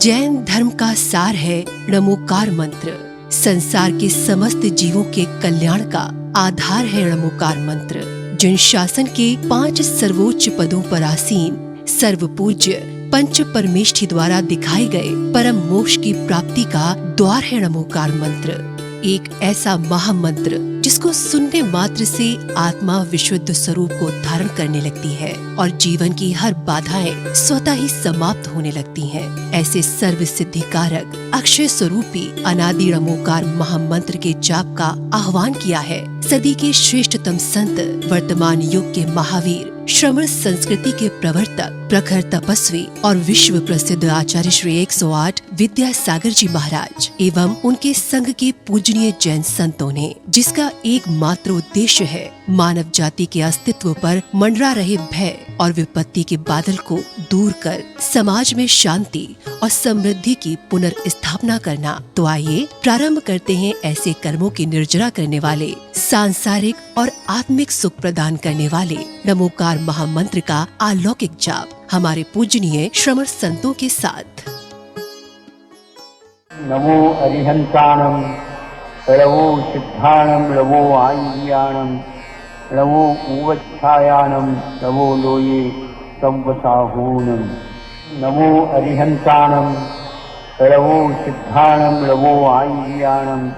जैन धर्म का सार है णमोकार मंत्र। संसार के समस्त जीवों के कल्याण का आधार है णमोकार मंत्र। जिन शासन के 5 सर्वोच्च पदों पर आसीन सर्व पूज्य पंच परमेष्ठी द्वारा दिखाए गए परम मोक्ष की प्राप्ति का द्वार है णमोकार मंत्र। एक ऐसा महामंत्र जिसको सुनने मात्र से आत्मा विशुद्ध स्वरूप को धारण करने लगती है और जीवन की हर बाधाएं स्वतः ही समाप्त होने लगती हैं। ऐसे सर्व सिद्धि कारक अक्षय स्वरूपी अनादि णमोकार महामंत्र के जाप का आह्वान किया है सदी के श्रेष्ठतम संत, वर्तमान युग के महावीर, श्रमण संस्कृति के प्रवर्तक, प्रखर तपस्वी और विश्व प्रसिद्ध आचार्य श्री 108 विद्यासागर जी महाराज एवं उनके संघ के पूजनीय जैन संतों ने, जिसका एकमात्र उद्देश्य है मानव जाति के अस्तित्व पर मंडरा रहे भय और विपत्ति के बादल को दूर कर समाज में शांति और समृद्धि की पुनर्स्थापना करना। तो आइए प्रारंभ करते हैं ऐसे कर्मों की निर्जरा करने वाले, सांसारिक और आत्मिक सुख प्रदान करने वाले णमोकार महामंत्र का अलौकिक जाप हमारे पूजनीय श्रमण संतों के साथ। नमो अरिहंताणं नमो सिद्धाणं नमो आय्याणं नमो उवच्छायाणं नमो लोये संवसाहूनं। नमो अरिहंताणं नमो सिद्धाणं नमो आय्याणं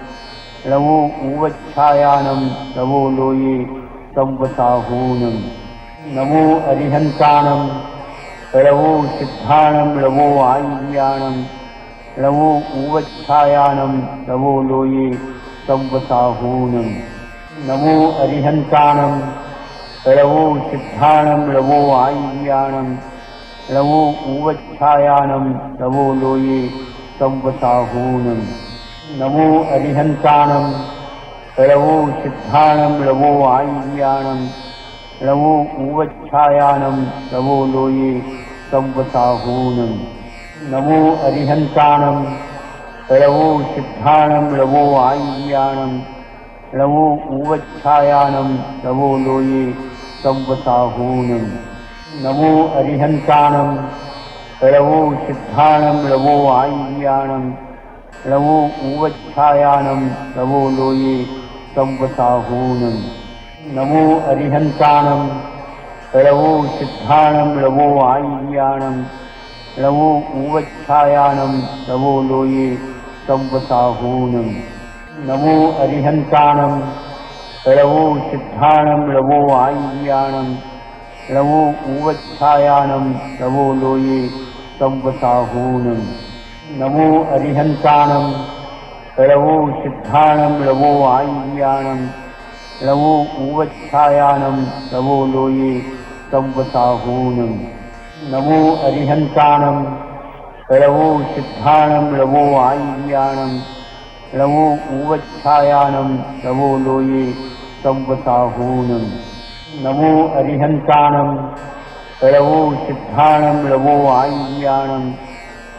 नमो उवच्छायाणं नमो लोये संवसाहूनं। नमो अरिहंताणं नमो सिद्धाणं नमो आय्याणं नमो उवच्छायाणं नमो लोये संवसाहूनं। नमो अरिहंताणं नमो सिद्धाणं नमो आय्याणं नमो उवच्छायाणं नमो लोये संवसाहूनं। नमो अरिहंताणं नमो सिद्धाणं नमो आय्याणं नमो उवच्छायाणं नमो लोये संवसाहूनं। नमो अरिहंताणं नमो सिद्धाणं नमो आय्याणं नमो उवच्छायाणं नमो लोये संवसाहूनं। नमो अरिहंताणं नमो सिद्धाणं नमो आय्याणं नमो उवच्छायाणं नमो लोये संवसाहूनं। नमो अरिहंताणं नमो सिद्धाणं नमो आय्याणं नमो उवच्छायाणं नमो लोये संवसाहूनं। नमो अरिहंताणं नमो सिद्धाणं नमो आय्याणं नमो उवच्छायाणं नमो लोये संवसाहूनं। नमो अरिहंताणं नमो सिद्धाणं नमो आय्याणं नमो उवच्छायाणं नमो लोये संवसाहूनं। नमो अरिहंताणं नमो सिद्धाणं नमो आय्याणं नमो उवच्छायाणं नमो लोये संवसाहूनं। नमो अरिहंताणं नमो सिद्धाणं नमो आय्याणं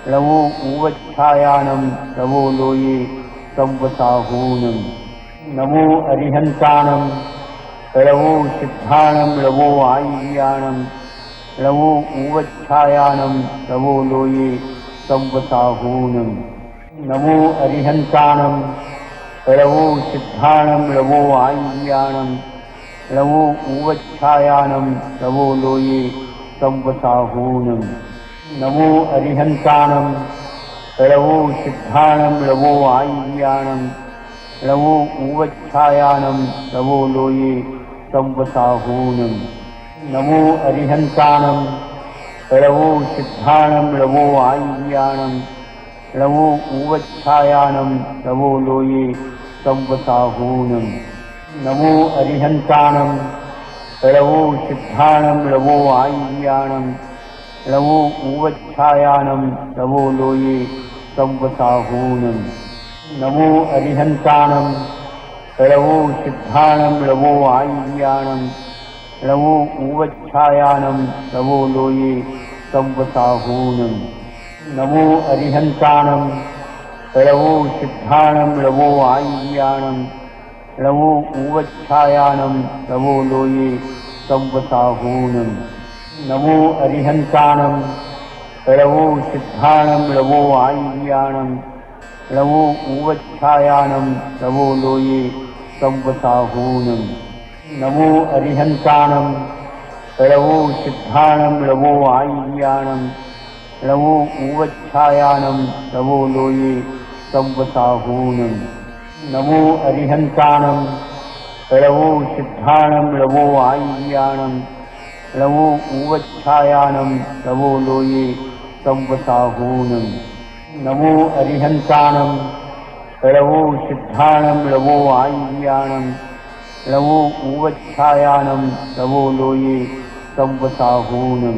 नमो उवच्छायाणं नमो लोये संवसाहूनं। नमो अरिहंताणं नमो सिद्धाणं नमो आय्याणं नमो उवच्छायाणं नमो लोये संवसाहूनं। नमो अरिहंताणं नमो सिद्धाणं नमो आय्याणं नमो उवच्छायाणं नमो लोये संवसाहूनं। नमो अरिहंताणं नमो सिद्धाणं नमो आय्याणं नमो उवच्छायाणं नमो लोये संवसाहूनं। नमो अरिहंताणं नमो सिद्धाणं नमो आय्याणं नमो उवच्छायाणं नमो लोये संवसाहूनं। नमो अरिहंताणं नमो सिद्धाणं नमो आय्याणं नमो उवच्छायाणं नमो लोये संवसाहूनं। नमो अरिहंताणं नमो सिद्धाणं नमो आय्याणं नमो उवच्छायाणं नमो लोये संवसाहूनं। नमो अरिहंताणं नमो सिद्धाणं नमो आय्याणं नमो उवच्छायाणं नमो लोये संवसाहूनं। नमो अरिहंताणं लवो सिद्धाणं लवो आय्याणं लवो ऊवच्छायानं लवो लोये संवसाहूनं नमो अरिहन्ताणं लवो सिद्धाणं लवो आय्याणं लवो ऊवच्छायानं लवो लोये संवसाहूनं नमो अरिहन्ताणं लवो सिद्धाणं लवो आय्याणं लवो ऊवच्छायानं लवो लोये संवसाहूनं नमो अरिहन्ताणं लवो सिद्धाणं लवो आय्याणं लवो ऊवच्छायानं लवो लोये संवसाहूनं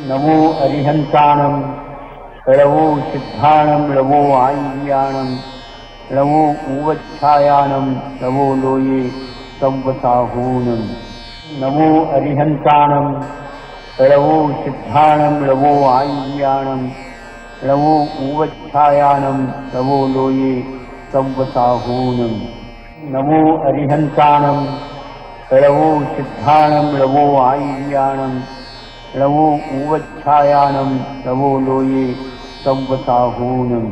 नमो अरिहन्ताणं लवो सिद्धाणं लवो आय्याणं लवो ऊवच्छायानं लवो लोये संवसाहूनं नमो अरिहन्ताणं लवो सिद्धाणं लवो आय्याणं लवो ऊवच्छायानं लवो लोये संवसाहूनं नमो अरिहन्ताणं लवो सिद्धाणं लवो आय्याणं लवो ऊवच्छायानं लवो लोये संवसाहूनं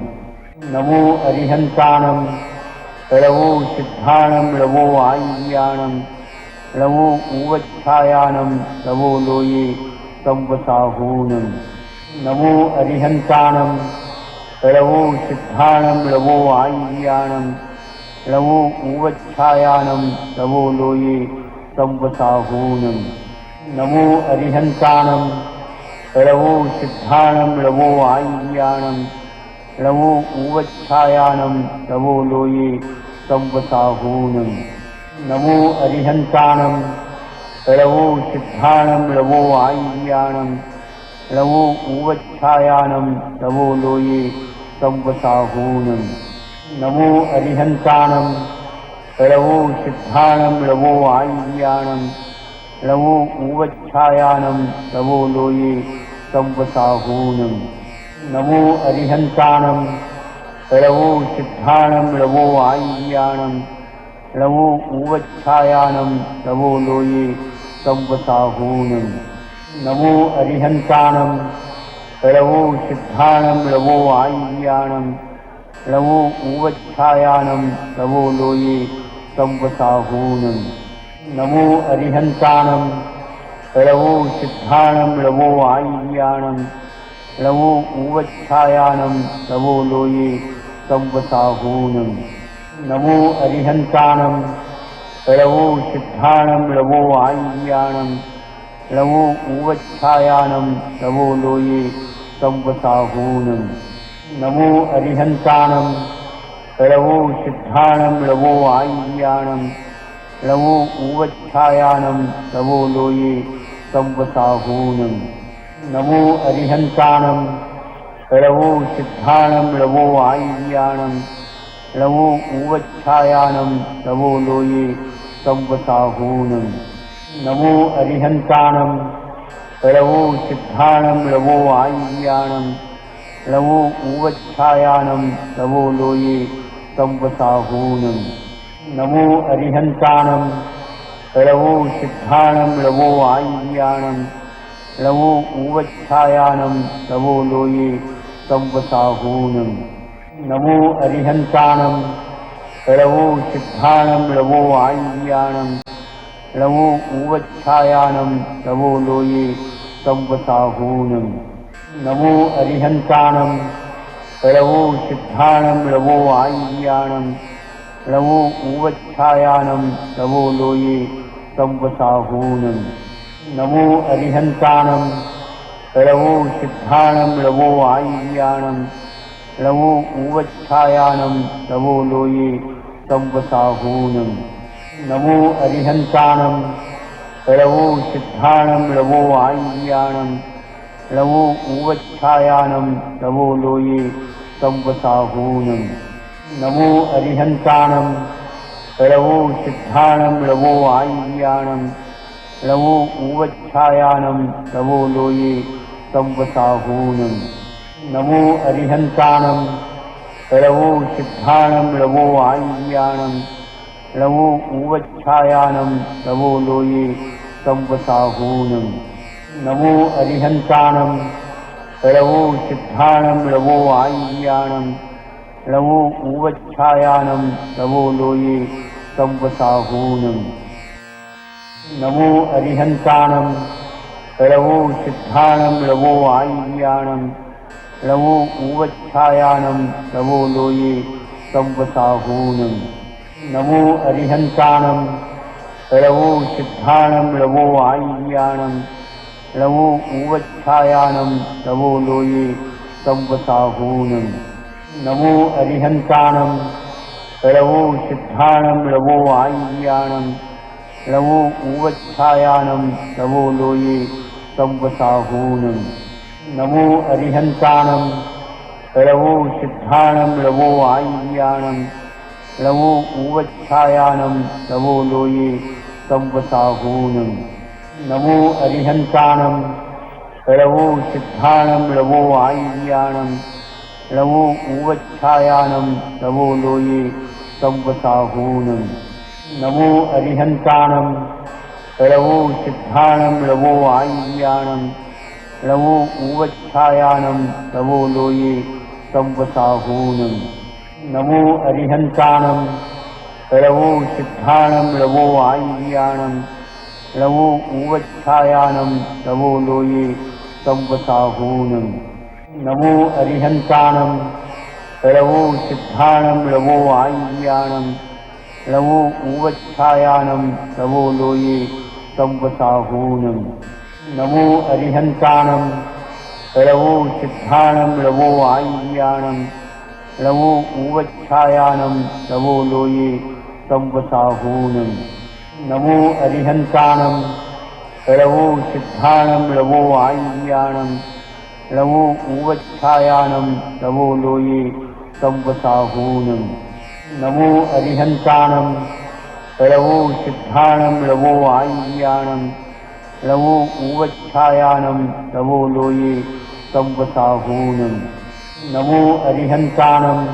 नमो अरिहन्ताणं लवो सिद्धाणं लवो आय्याणं लवो ऊवच्छायानं लवो लोये संवसाहूनं नमो अरिहन्ताणं लवो सिद्धाणं लवो आय्याणं लवो ऊवच्छायानं लवो लोये संवसाहूनं नमो अरिहन्ताणं लवो सिद्धाणं लवो आय्याणं लवो ऊवच्छायानं लवो लोये संवसाहूनं नमो अरिहन्ताणं लवो सिद्धाणं लवो आय्याणं लवो ऊवच्छायानं लवो लोये संवसाहूनं नमो अरिहन्ताणं लवो सिद्धाणं लवो आय्याणं लवो ऊवच्छायानं लवो लोये संवसाहूनं नमो अरिहन्ताणं लवो सिद्धाणं लवो आय्याणं लवो ऊवच्छायानं लवो लोये संवसाहूनं नमो अरिहन्ताणं लवो सिद्धाणं लवो आय्याणं लवो ऊवच्छायानं लवो लोये संवसाहूनं नमो अरिहन्ताणं लवो सिद्धाणं लवो आय्याणं लवो ऊवच्छायानं लवो लोये संवसाहूनं नमो अरिहन्ताणं लवो सिद्धाणं लवो आय्याणं लवो ऊवच्छायानं लवो लोये संवसाहूनं नमो अरिहन्ताणं लवो सिद्धाणं लवो आय्याणं लवो ऊवच्छायानं लवो लोये संवसाहूनं नमो अरिहन्ताणं लवो सिद्धाणं लवो आय्याणं लवो ऊवच्छायानं लवो लोये संवसाहूनं नमो अरिहन्ताणं लवो सिद्धाणं लवो आय्याणं लवो ऊवच्छायानं लवो लोये संवसाहूनं नमो अरिहन्ताणं लवो सिद्धाणं लवो आय्याणं लवो ऊवच्छायानं लवो लोये संवसाहूनं नमो अरिहन्ताणं लवो सिद्धाणं लवो आय्याणं लवो ऊवच्छायानं लवो लोये संवसाहूनं नमो अरिहन्ताणं लवो सिद्धाणं लवो आय्याणं लवो ऊवच्छायानं लवो लोये संवसाहूनं नमो अरिहन्ताणं लवो सिद्धाणं लवो आय्याणं लवो ऊवच्छायानं लवो लोये संवसाहूनं नमो अरिहन्ताणं लवो सिद्धाणं लवो आय्याणं लवो ऊवच्छायानं लवो लोये संवसाहूनं नमो अरिहन्ताणं लवो सिद्धाणं लवो आय्याणं लवो ऊवच्छायानं लवो लोये संवसाहूनं नमो अरिहन्ताणं लवो सिद्धाणं लवो आय्याणं लवो ऊवच्छायानं लवो लोये संवसाहूनं नमो अरिहन्ताणं लवो सिद्धाणं लवो आय्याणं लवो उवच्छायानं लवो लोये संवसाहूनं नमो अरिहन्ताणं लवो सिद्धाणं लवो आय्याणं लवो उवच्छायानं लवो लोये संवसाहूनं नमो अरिहन्ताणं लवो सिद्धाणं लवो आय्याणं लवो उवच्छायानं लवो लोये संवसाहूनं नमो अरिहन्ताणं लवो सिद्धाणं लवो आय्याणं लवो उवच्छायानं लवो लोये संवसाहूनं नमो अरिहन्ताणं लवो सिद्धाणं लवो आय्याणं लवो उवच्छायानं लवो लोये संवसाहूनं नमो अरिहन्ताणं लवो सिद्धाणं लवो आय्याणं लवो उवच्छायानं लवो लोये संवसाहूनं नमो अरिहन्ताणं लवो सिद्धाणं लवो आय्याणं लवो उवच्छायानं लवो लोये संवसाहूनं नमो अरिहन्ताणं लवो सिद्धाणं लवो आय्याणं लवो उवच्छायानं लवो लोये संवसाहूनं नमो अरिहन्ताणं लवो सिद्धाणं लवो आय्याणं लवो उवच्छायानं लवो लोये संवसाहूनं नमो अरिहन्ताणं लवो सिद्धाणं लवो आय्याणं लवो उवच्छायानं लवो लोये संवसाहूनं नमो अरिहन्ताणं लवो सिद्धाणं लवो आय्याणं लवो उवच्छायानं लवो लोये संवसाहूनं नमो अरिहन्ताणं लवो सिद्धाणं लवो आय्याणं लवो उवच्छायानं लवो लोये संवसाहूनं नमो अरिहन्ताणं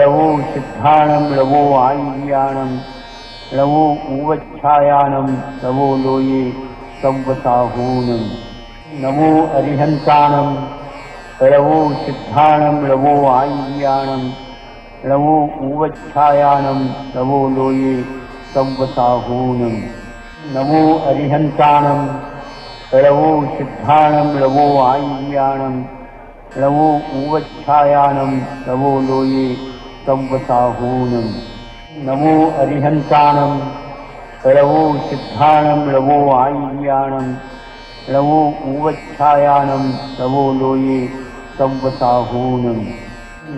लवो सिद्धाणं लवो आय्याणं लवो उवच्छायानं लवो लोये संवसाहूनं नमो अरिहन्ताणं लवो सिद्धाणं लवो आय्याणं लवो उवच्छायानं लवो लोये संवसाहूनं नमो अरिहन्ताणं लवो सिद्धाणं लवो आय्याणं लवो उवच्छायानं लवो लोये संवसाहूनं नमो अरिहन्ताणं लवो सिद्धाणं लवो आय्याणं लवो उवच्छायानं लवो लोये संवसाहूनं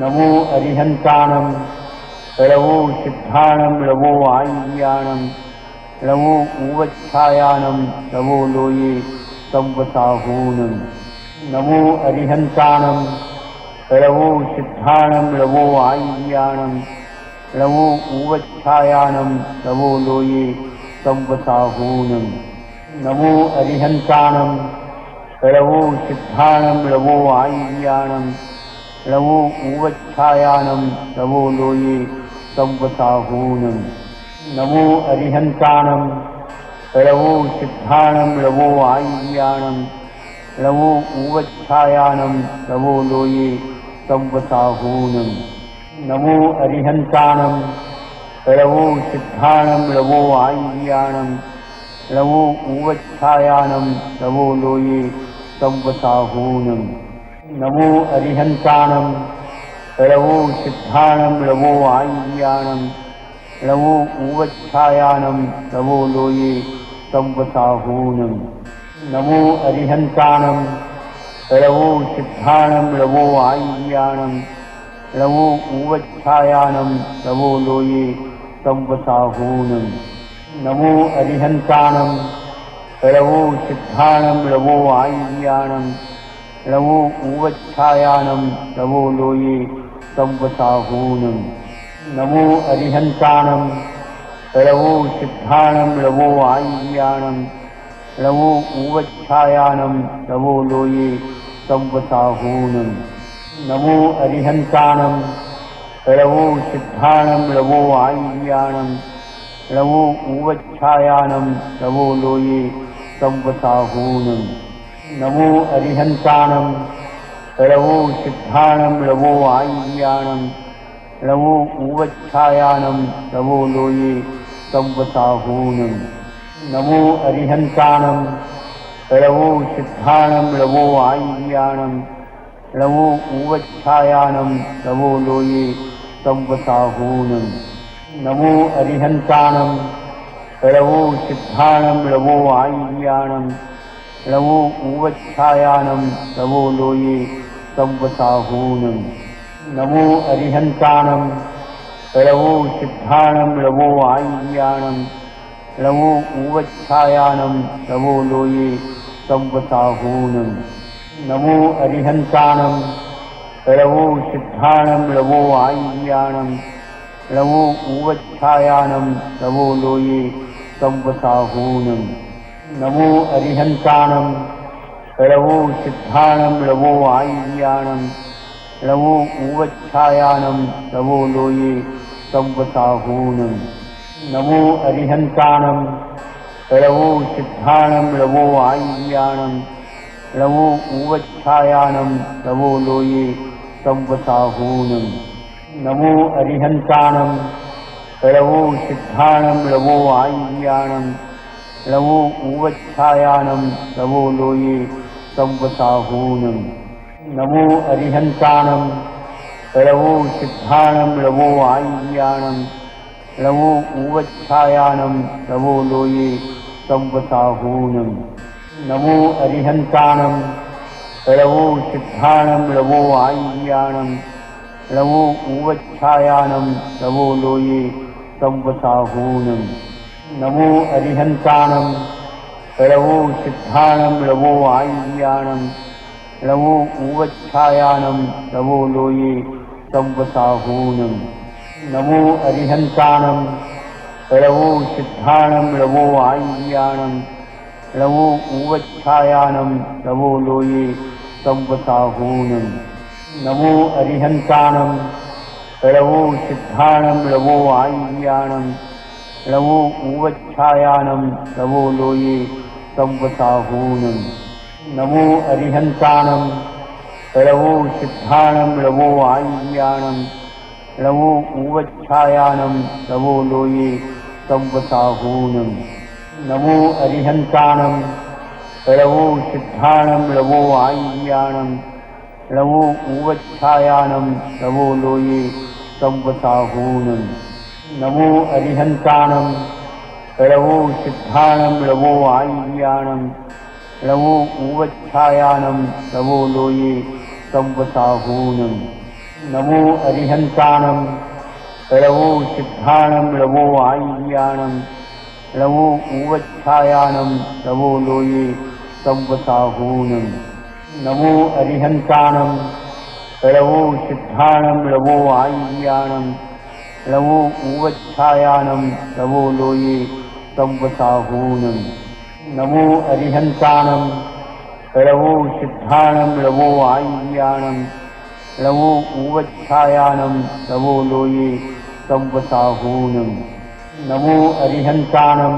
नमो अरिहन्ताणं लवो सिद्धाणं लवो आय्याणं लवो उवच्छायानं लवो लोये संवसाहूनं नमो अरिहन्ताणं लवो सिद्धाणं लवो आय्याणं लवो उवच्छायानं लवो लोये संवसाहूनं नमो अरिहन्ताणं लवो सिद्धाणं लवो आय्याणं लवो उवच्छायानं लवो लोये संवसाहूनं नमो अरिहन्ताणं लवो सिद्धाणं लवो आय्याणं लवो उवच्छायानं लवो लोये संवसाहूनं नमो अरिहन्ताणं लवो सिद्धाणं लवो आय्याणं लवो उवच्छायानं लवो लोये संवसाहूनं नमो अरिहन्ताणं लवो सिद्धाणं लवो आय्याणं लवो उवच्छायानं लवो लोये संवसाहूनं नमो अरिहन्ताणं लवो सिद्धाणं लवो आय्याणं लवो उवच्छायानं लवो लोये संवसाहूनं नमो अरिहन्ताणं लवो सिद्धाणं लवो आय्याणं लवो उवच्छायानं लवो लोये संवसाहूनं नमो अरिहन्ताणं लवो सिद्धाणं लवो आय्याणं लवो उवच्छायानं लवो लोये संवसाहूनं नमो अरिहन्ताणं लवो सिद्धाणं लवो आय्याणं लवो उवच्छायानं लवो लोये संवसाहूनं नमो अरिहन्ताणं लवो सिद्धाणं लवो आय्याणं लवो उवच्छायानं लवो लोये संवसाहूनं नमो अरिहन्तानं लवो सिद्धाणं लवो आय्याणं लवो उवच्छायानं लवो लोये संवसाहूनं नमो अरिहन्तानं लवो सिद्धाणं लवो आय्याणं लवो उवच्छायानं लवो लोये संवसाहूनं नमो अरिहन्तानं लवो सिद्धाणं लवो आय्याणं लवो उवच्छायानं लवो लोये संवसाहूनं नमो अरिहन्तानं लवो सिद्धाणं लवो आय्याणं लवो उवच्छायानं लवो लोये संवसाहूनं नमो अरिहन्तानं लवो सिद्धाणं लवो आय्याणं लवो उवच्छायानं लवो लोये संवसाहूनं नमो अरिहन्तानं लवो सिद्धाणं लवो आय्याणं लवो उवच्छायानं लवो लोये संवसाहूनं नमो अरिहन्तानं लवो सिद्धाणं लवो आय्याणं लवो उवच्छायानं लवो लोये संवसाहूनं नमो अरिहन्तानं लवो सिद्धाणं लवो आय्याणं लवो उवच्छायानं लवो लोये संवसाहूनं नमो अरिहन्तानं लवो सिद्धाणं लवो आय्याणं लवो उवच्छायानं लवो लोये संवसाहूनं नमो अरिहन्तानं लवो सिद्धाणं लवो आय्याणं लवो उवच्छायानं लवो लोये संवसाहूनं नमो अरिहन्तानं लवो सिद्धाणं लवो आय्याणं लवो उवच्छायानं लवो लोये संवसाहूनं नमो अरिहन्तानं लवो सिद्धाणं लवो आय्याणं लवो उवच्छायानं लवो लोये संवसाहूनं नमो अरिहन्तानं लवो सिद्धाणं लवो आय्याणं लवो उवच्छायानं लवो लोये संवसाहूनं नमो अरिहन्तानं लवो सिद्धाणं लवो आय्याणं लवो उवच्छायानं लवो लोये संवसाहूनं नमो अरिहन्तानं लवो सिद्धाणं लवो आय्याणं लवो उवच्छायानं लवो लोये संवसाहूनं नमो अरिहन्तानं लवो सिद्धाणं लवो आय्याणं लवो उवच्छायानं लवो लोये संवसाहूनं नमो अरिहन्तानं लवो सिद्धाणं लवो आय्याणं लवो उवच्छायानं लवो लोये संवसाहूनं नमो अरिहन्तानं लवो सिद्धाणं लवो आय्याणं लवो उवच्छायानं लवो लोये संवसाहूनं नमो अरिहन्तानं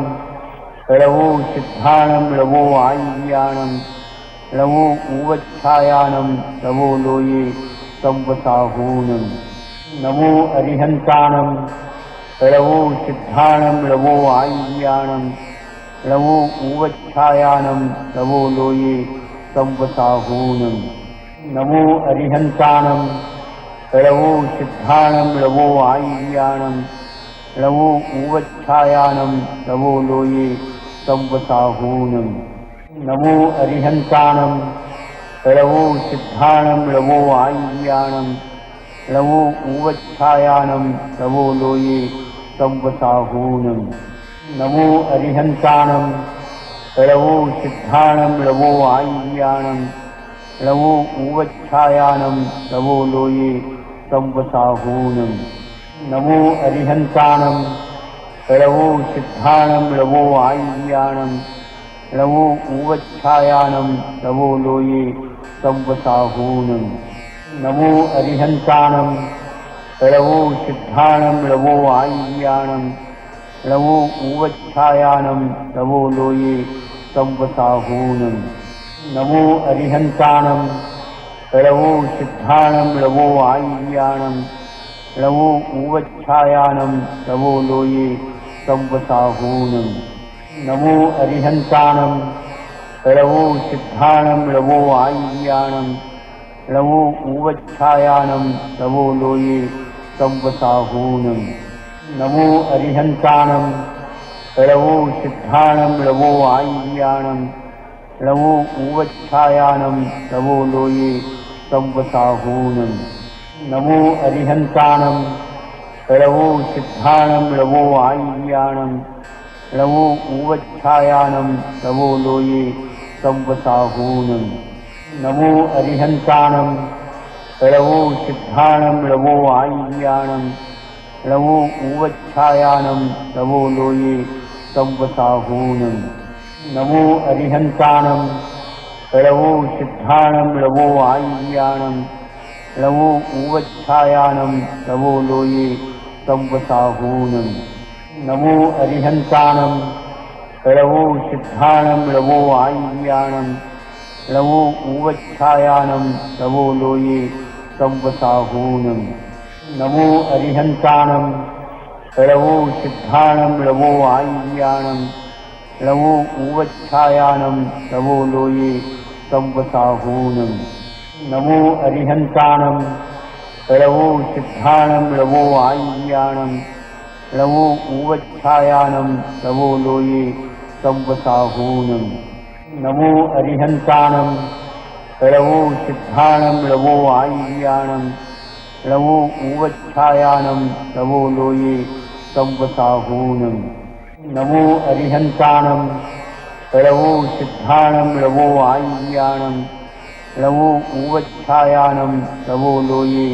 लवो सिद्धाणं लवो आय्याणं लवो उवच्छायानं लवो लोये संवसाहूनं नमो अरिहन्तानं लवो सिद्धाणं लवो आय्याणं लवो उवच्छायानं लवो लोये संवसाहूनं नमो अरिहन्तानं लवो सिद्धाणं लवो आय्याणं लवो उवच्छायानं लवो लोये संवसाहूनं नमो अरिहन्तानं लवो सिद्धाणं लवो आय्याणं लवो उवच्छायानं लवो लोये संवसाहूनं नमो अरिहन्तानं लवो सिद्धाणं लवो आय्याणं लवो उवच्छायानं लवो लोये संवसाहूनं नमो अरिहन्तानं लवो सिद्धाणं लवो आय्याणं लवो उवच्छायानं लवो लोये संवसाहूनं नमो अरिहन्तानं लवो सिद्धाणं लवो आय्याणं लवो उवच्छायानं लवो लोये संवसाहूनं नमो अरिहन्तानं लवो सिद्धाणं लवो आय्याणं लवो उवच्छायानं लवो लोये संवसाहूनं नमो अरिहन्ताणं लवो सिद्धाणं लवो आय्याणं लवो उवच्छायानं लवो लोये संवसाहूनं नमो अरिहन्ताणं लवो सिद्धाणं लवो आय्याणं लवो उवच्छायानं लवो लोये संवसाहूनं नमो अरिहन्ताणं लवो सिद्धाणं लवो आय्याणं लवो उवच्छायानं लवो लोये संवसाहूनं नमो अरिहन्ताणं लवो सिद्धाणं लवो आय्याणं लवो उवच्छायानं लवो लोये संवसाहूनं नमो अरिहन्ताणं लवो सिद्धाणं लवो आय्याणं लवो उवच्छायानं लवो लोये संवसाहूनं नमो अरिहन्ताणं लवो सिद्धाणं लवो आय्याणं लवो उवच्छायानं लवो लोये संवसाहूनं नमो अरिहन्ताणं लवो सिद्धाणं लवो आय्याणं लवो उवच्छायानं लवो लोये संवसाहूनं नमो अरिहन्ताणं लवो सिद्धाणं लवो आय्याणं लवो उवच्छायानं लवो लोये संवसाहूनं नमो अरिहन्ताणं लवो सिद्धाणं लवो आय्याणं लवो उवच्छायानं लवो लोये संवसाहूनं नमो अरिहन्ताणं लवो सिद्धाणं लवो आय्याणं लवो उवच्छायानं लवो लोये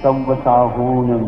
संवसाहूनं